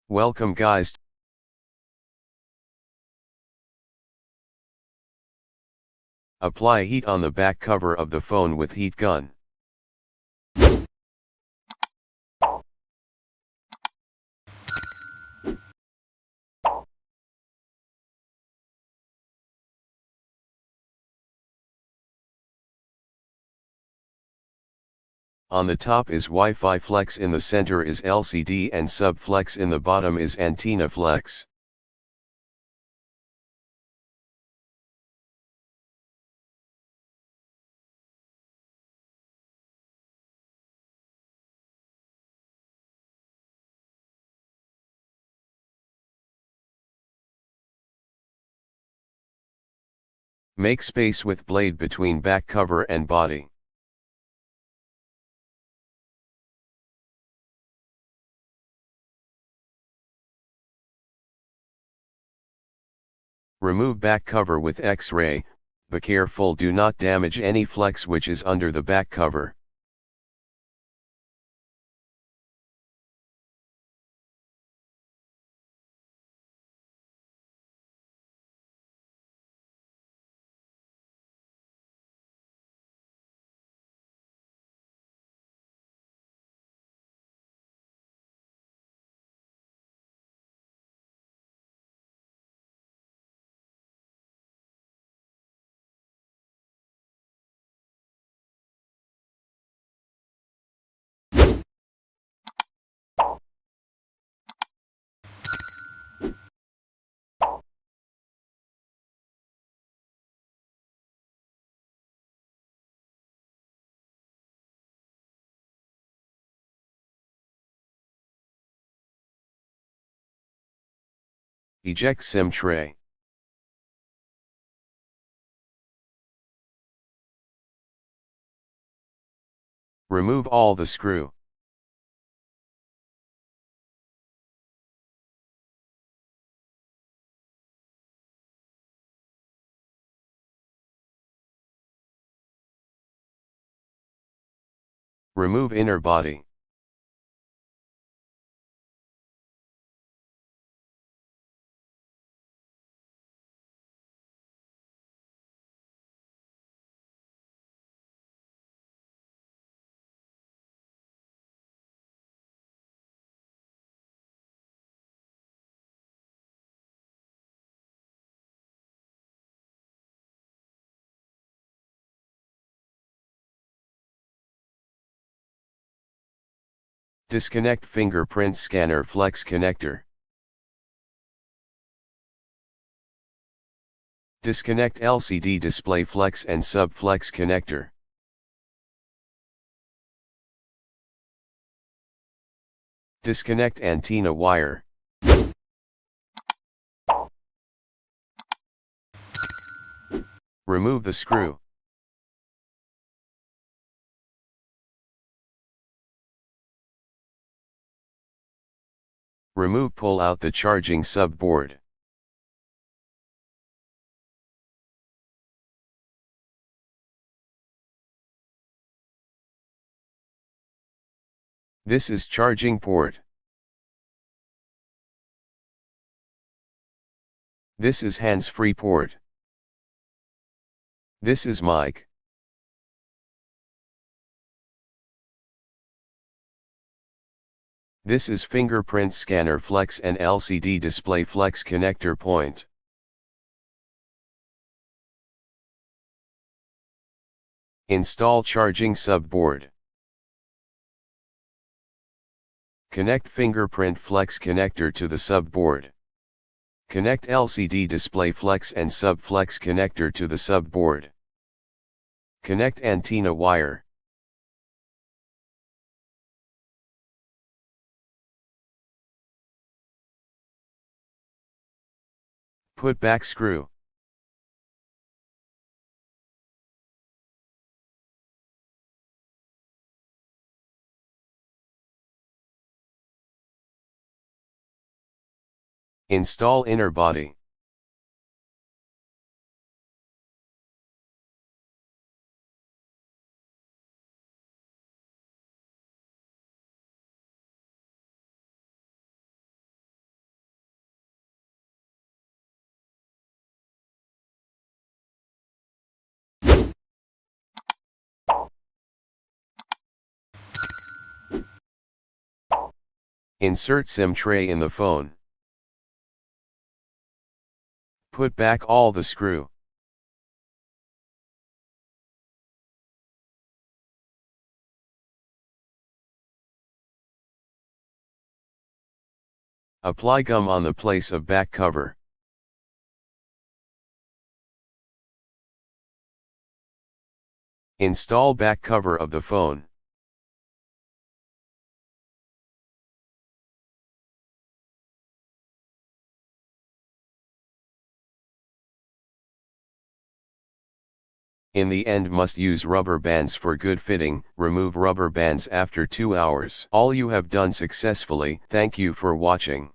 Welcome guys. Apply heat on the back cover of the phone with heat gun. On the top is Wi-Fi flex, in the center is LCD, and sub flex in the bottom is antenna flex. Make space with blade between back cover and body. Remove back cover with X-ray, but careful, do not damage any flex which is under the back cover. Eject SIM tray. Remove all the screw. Remove inner body. Disconnect fingerprint scanner flex connector. Disconnect LCD display flex and sub flex connector. Disconnect antenna wire. Remove the screw. Pull out the charging sub board. This is charging port. This is hands-free port. This is mic. This is fingerprint scanner flex and LCD display flex connector point. Install charging sub board. Connect fingerprint flex connector to the sub board. Connect LCD display flex and sub flex connector to the sub board. Connect antenna wire. Put back screw. Install inner body. Insert SIM tray in the phone. Put back all the screw. Apply gum on the place of back cover. Install back cover of the phone. In the end must use rubber bands for good fitting. Remove rubber bands after 2 hours. All you have done successfully. Thank you for watching.